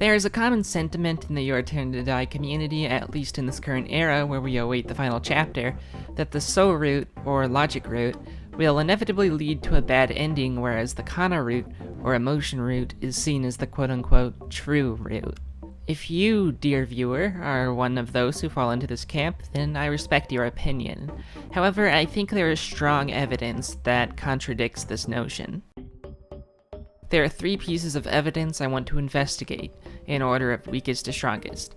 There is a common sentiment in the Your Turn to Die community, at least in this current era where we await the final chapter, that the So route, or logic route, will inevitably lead to a bad ending, whereas the Kana route, or emotion route, is seen as the quote-unquote true route. If you, dear viewer, are one of those who fall into this camp, then I respect your opinion. However, I think there is strong evidence that contradicts this notion. There are 3 pieces of evidence I want to investigate, in order of weakest to strongest.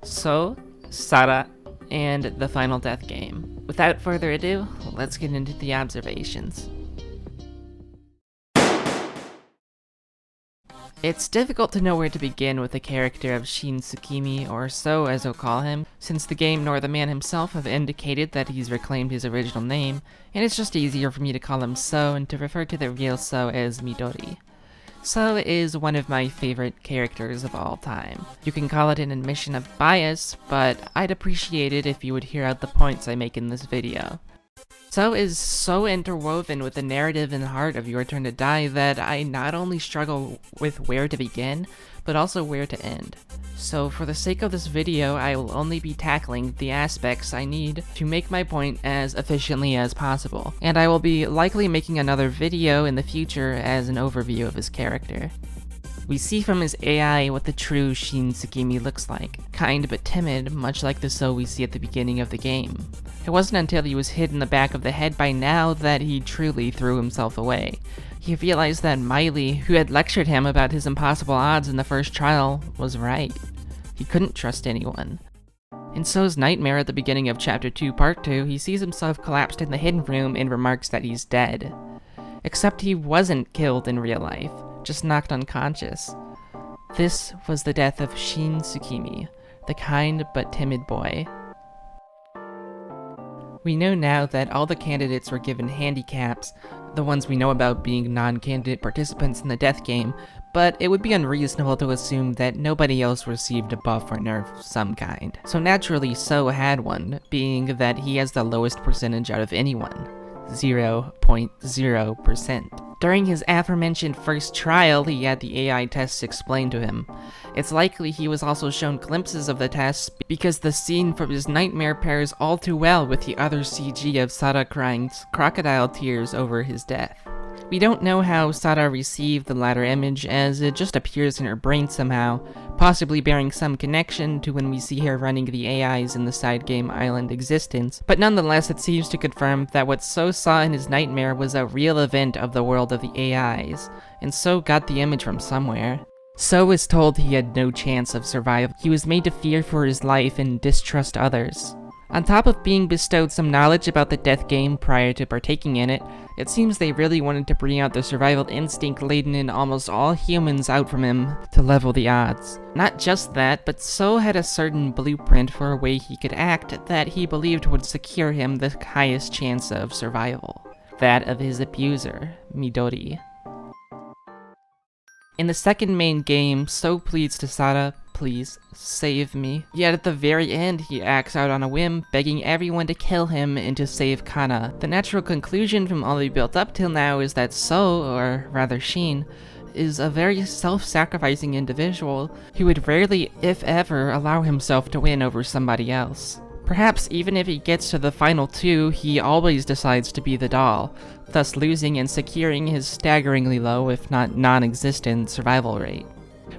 So, Sara, and the final death game. Without further ado, let's get into the observations. It's difficult to know where to begin with the character of Shin Tsukimi, or So as we'll call him, since the game nor the man himself have indicated that he's reclaimed his original name, and it's just easier for me to call him So and to refer to the real So as Midori. So is one of my favorite characters of all time. You can call it an admission of bias, but I'd appreciate it if you would hear out the points I make in this video. So is so interwoven with the narrative and heart of Your Turn to Die that I not only struggle with where to begin, but also where to end. So for the sake of this video, I will only be tackling the aspects I need to make my point as efficiently as possible, and I will be likely making another video in the future as an overview of his character. We see from his AI what the true Shin Tsukimi looks like, kind but timid, much like the So we see at the beginning of the game. It wasn't until he was hit in the back of the head by Now that he truly threw himself away. He realized that Miley, who had lectured him about his impossible odds in the first trial, was right. He couldn't trust anyone. In So's nightmare at the beginning of Chapter 2 Part 2, he sees himself collapsed in the hidden room and remarks that he's dead. Except he wasn't killed in real life, just knocked unconscious. This was the death of Shin Tsukimi, the kind but timid boy. We know now that all the candidates were given handicaps, the ones we know about being non-candidate participants in the death game, but it would be unreasonable to assume that nobody else received a buff or nerf of some kind. So naturally, So had one, being that he has the lowest percentage out of anyone, 0.0%. During his aforementioned first trial, he had the AI tests explained to him. It's likely he was also shown glimpses of the tests because the scene from his nightmare pairs all too well with the other CG of Sara crying crocodile tears over his death. We don't know how Sara received the latter image, as it just appears in her brain somehow, possibly bearing some connection to when we see her running the AIs in the side game Island Existence, but nonetheless it seems to confirm that what So saw in his nightmare was a real event of the world of the AIs, and So got the image from somewhere. So was told he had no chance of survival. He was made to fear for his life and distrust others. On top of being bestowed some knowledge about the death game prior to partaking in it, it seems they really wanted to bring out the survival instinct laden in almost all humans out from him to level the odds. Not just that, but So had a certain blueprint for a way he could act that he believed would secure him the highest chance of survival. That of his abuser, Midori. In the second main game, So pleads to Sara, "Please, save me." Yet at the very end, he acts out on a whim, begging everyone to kill him and to save Kana. The natural conclusion from all we built up till now is that So, or rather Shin, is a very self-sacrificing individual who would rarely, if ever, allow himself to win over somebody else. Perhaps even if he gets to the final 2, he always decides to be the doll, thus losing and securing his staggeringly low, if not non-existent, survival rate.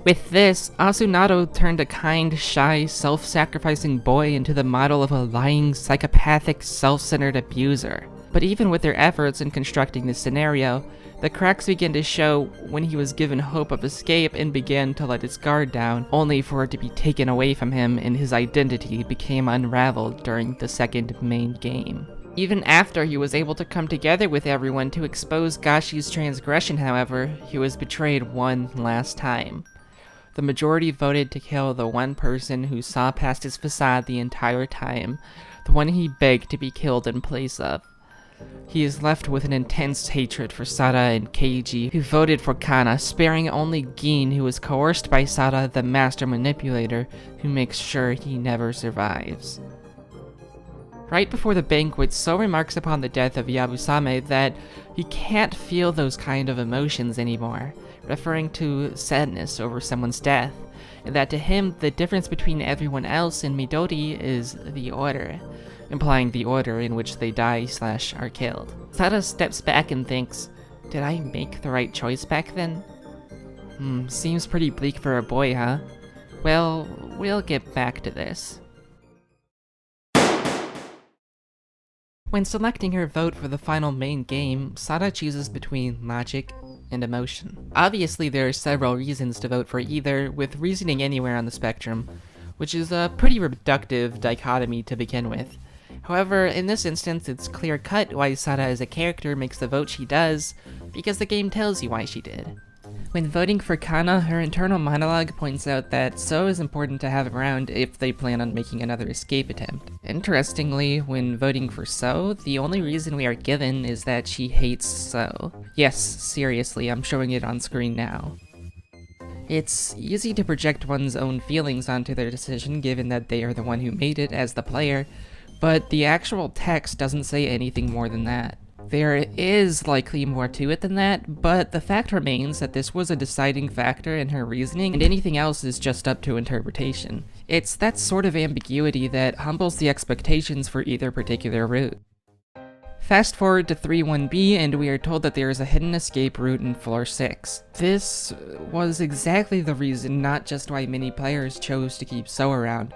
With this, Asunado turned a kind, shy, self-sacrificing boy into the model of a lying, psychopathic, self-centered abuser. But even with their efforts in constructing this scenario, the cracks began to show when he was given hope of escape and began to let his guard down, only for it to be taken away from him and his identity became unraveled during the second main game. Even after he was able to come together with everyone to expose Gashi's transgression, however, he was betrayed one last time. The majority voted to kill the one person who saw past his facade the entire time, the one he begged to be killed in place of. He is left with an intense hatred for Sara and Keiji, who voted for Kana, sparing only Gin, who was coerced by Sara, the master manipulator, who makes sure he never survives. Right before the banquet, So remarks upon the death of Yabusame that he can't feel those kind of emotions anymore, referring to sadness over someone's death, and that to him, the difference between everyone else and Midori is the order, implying the order in which they die/are killed. Sara steps back and thinks, did I make the right choice back then? Seems pretty bleak for a boy, huh? Well, we'll get back to this. When selecting her vote for the final main game, Sara chooses between logic and emotion. Obviously, there are several reasons to vote for either, with reasoning anywhere on the spectrum, which is a pretty reductive dichotomy to begin with. However, in this instance, it's clear-cut why Sara as a character makes the vote she does, because the game tells you why she did. When voting for Kana, her internal monologue points out that So is important to have around if they plan on making another escape attempt. Interestingly, when voting for So, the only reason we are given is that she hates So. Yes, seriously, I'm showing it on screen now. It's easy to project one's own feelings onto their decision given that they are the one who made it as the player, but the actual text doesn't say anything more than that. There is likely more to it than that, but the fact remains that this was a deciding factor in her reasoning, and anything else is just up to interpretation. It's that sort of ambiguity that humbles the expectations for either particular route. Fast forward to 3.1b, and we are told that there is a hidden escape route in floor 6. This was exactly the reason, not just why many players chose to keep So around,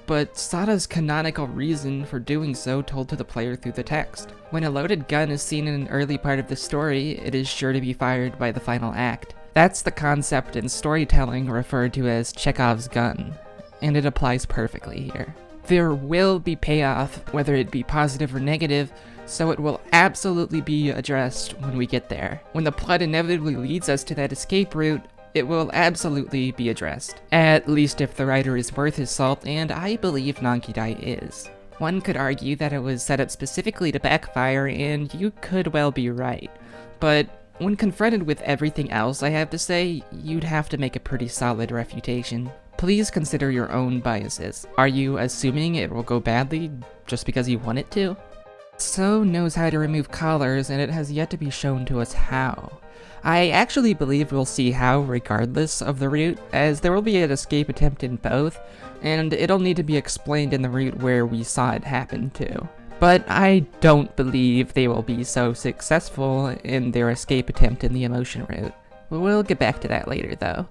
but Sara's canonical reason for doing so told to the player through the text. When a loaded gun is seen in an early part of the story, it is sure to be fired by the final act. That's the concept in storytelling referred to as Chekhov's gun, and it applies perfectly here. There will be payoff, whether it be positive or negative, so it will absolutely be addressed when we get there. When the plot inevitably leads us to that escape route, it will absolutely be addressed. At least if the writer is worth his salt, and I believe Nankidai is. One could argue that it was set up specifically to backfire, and you could well be right. But when confronted with everything else I have to say, you'd have to make a pretty solid refutation. Please consider your own biases. Are you assuming it will go badly just because you want it to? So knows how to remove collars, and it has yet to be shown to us how. I actually believe we'll see how regardless of the route, as there will be an escape attempt in both, and it'll need to be explained in the route where we saw it happen too. But I don't believe they will be so successful in their escape attempt in the emotion route. We'll get back to that later though.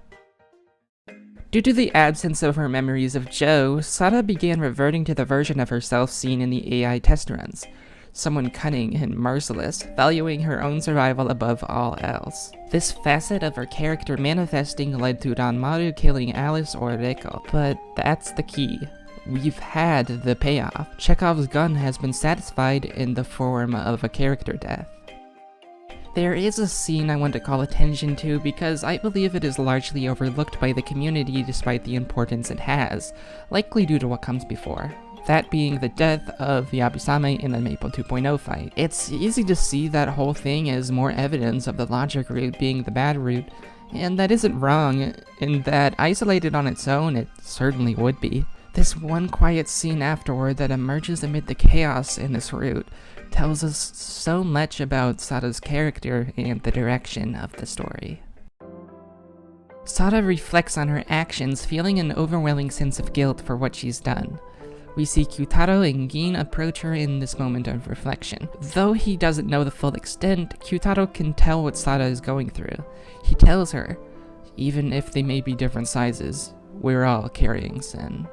Due to the absence of her memories of Joe, Sara began reverting to the version of herself seen in the AI test runs. Someone cunning and merciless, valuing her own survival above all else. This facet of her character manifesting led to Ranmaru killing Alice or Reiko, but that's the key. We've had the payoff. Chekhov's gun has been satisfied in the form of a character death. There is a scene I want to call attention to because I believe it is largely overlooked by the community despite the importance it has, likely due to what comes before. That being the death of Yabusame in the Maple 2.0 fight. It's easy to see that whole thing as more evidence of the logic route being the bad route, and that isn't wrong, in that isolated on its own it certainly would be. This one quiet scene afterward that emerges amid the chaos in this route tells us so much about Sara's character and the direction of the story. Sara reflects on her actions, feeling an overwhelming sense of guilt for what she's done. We see Kyutaro and Gin approach her in this moment of reflection. Though he doesn't know the full extent, Kyutaro can tell what Sara is going through. He tells her, even if they may be different sizes, we're all carrying sin.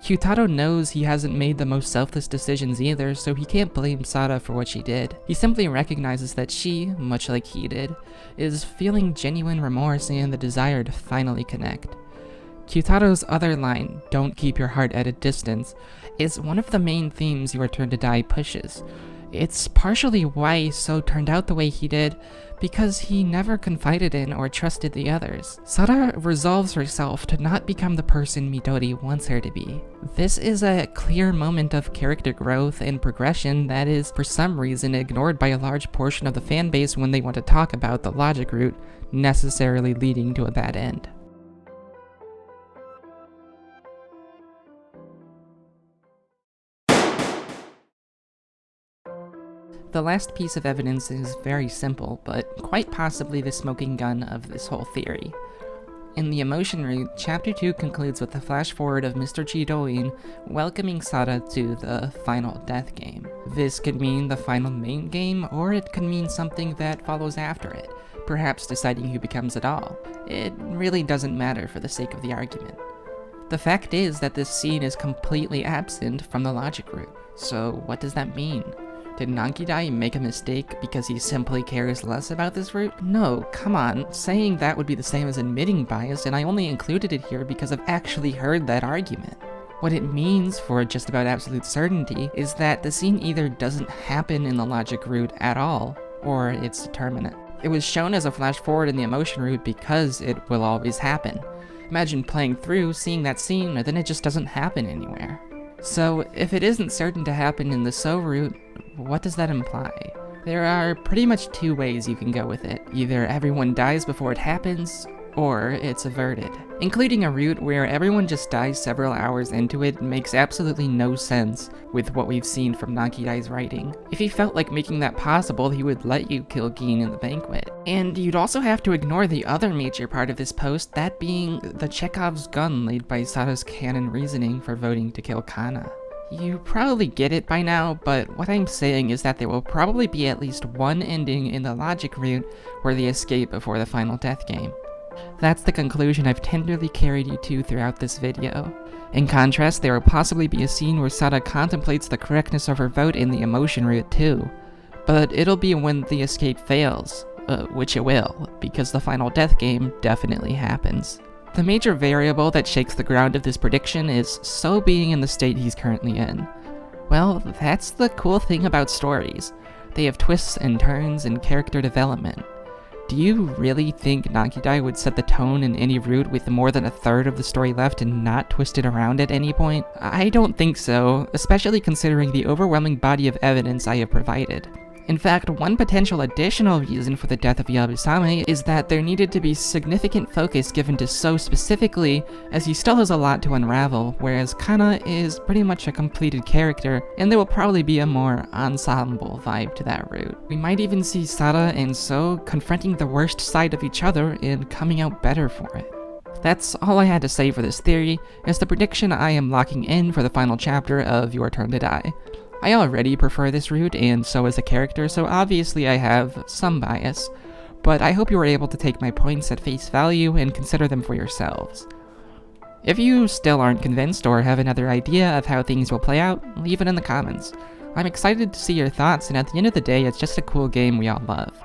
Kyutaro knows he hasn't made the most selfless decisions either, so he can't blame Sara for what she did. He simply recognizes that she, much like he did, is feeling genuine remorse and the desire to finally connect. Kyutaro's other line, "Don't keep your heart at a distance," is one of the main themes Your Turn to Die pushes. It's partially why So turned out the way he did, because he never confided in or trusted the others. Sara resolves herself to not become the person Midori wants her to be. This is a clear moment of character growth and progression that is, for some reason, ignored by a large portion of the fanbase when they want to talk about the logic route necessarily leading to a bad end. The last piece of evidence is very simple, but quite possibly the smoking gun of this whole theory. In the emotion route, Chapter 2 concludes with a flash forward of Mr. Chidoin welcoming Sara to the final death game. This could mean the final main game, or it could mean something that follows after it, perhaps deciding who becomes it all. It really doesn't matter for the sake of the argument. The fact is that this scene is completely absent from the logic route. So what does that mean? Did Nankidai make a mistake because he simply cares less about this route? No, come on, saying that would be the same as admitting bias, and I only included it here because I've actually heard that argument. What it means, for just about absolute certainty, is that the scene either doesn't happen in the logic route at all, or it's determinate. It was shown as a flash forward in the emotion route because it will always happen. Imagine playing through, seeing that scene, and then it just doesn't happen anywhere. So, if it isn't certain to happen in the so route, what does that imply? There are pretty much two ways you can go with it. Either everyone dies before it happens, or it's averted. Including a route where everyone just dies several hours into it makes absolutely no sense with what we've seen from Nankidai's writing. If he felt like making that possible, he would let you kill Gin in the banquet. And you'd also have to ignore the other major part of this post, that being the Chekhov's gun laid by Sara's canon reasoning for voting to kill Kana. You probably get it by now, but what I'm saying is that there will probably be at least one ending in the logic route where they escape before the final death game. That's the conclusion I've tenderly carried you to throughout this video. In contrast, there will possibly be a scene where Sara contemplates the correctness of her vote in the emotion route too. But it'll be when the escape fails, which it will, because the final death game definitely happens. The major variable that shakes the ground of this prediction is So being in the state he's currently in. Well, that's the cool thing about stories. They have twists and turns and character development. Do you really think Nankidai would set the tone in any route with more than a third of the story left and not twist it around at any point? I don't think so, especially considering the overwhelming body of evidence I have provided. In fact, one potential additional reason for the death of Yabusame is that there needed to be significant focus given to So specifically, as he still has a lot to unravel, whereas Kana is pretty much a completed character, and there will probably be a more ensemble vibe to that route. We might even see Sara and So confronting the worst side of each other and coming out better for it. That's all I had to say for this theory, as the prediction I am locking in for the final chapter of Your Turn to Die. I already prefer this route, and So as a character, so obviously I have some bias, but I hope you were able to take my points at face value and consider them for yourselves. If you still aren't convinced or have another idea of how things will play out, leave it in the comments. I'm excited to see your thoughts, and at the end of the day, it's just a cool game we all love.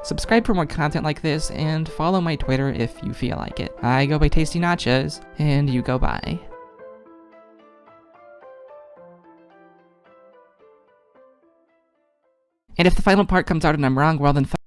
Subscribe for more content like this, and follow my Twitter if you feel like it. I go by Tasty Nachos, and you go by. And if the final part comes out and I'm wrong, well then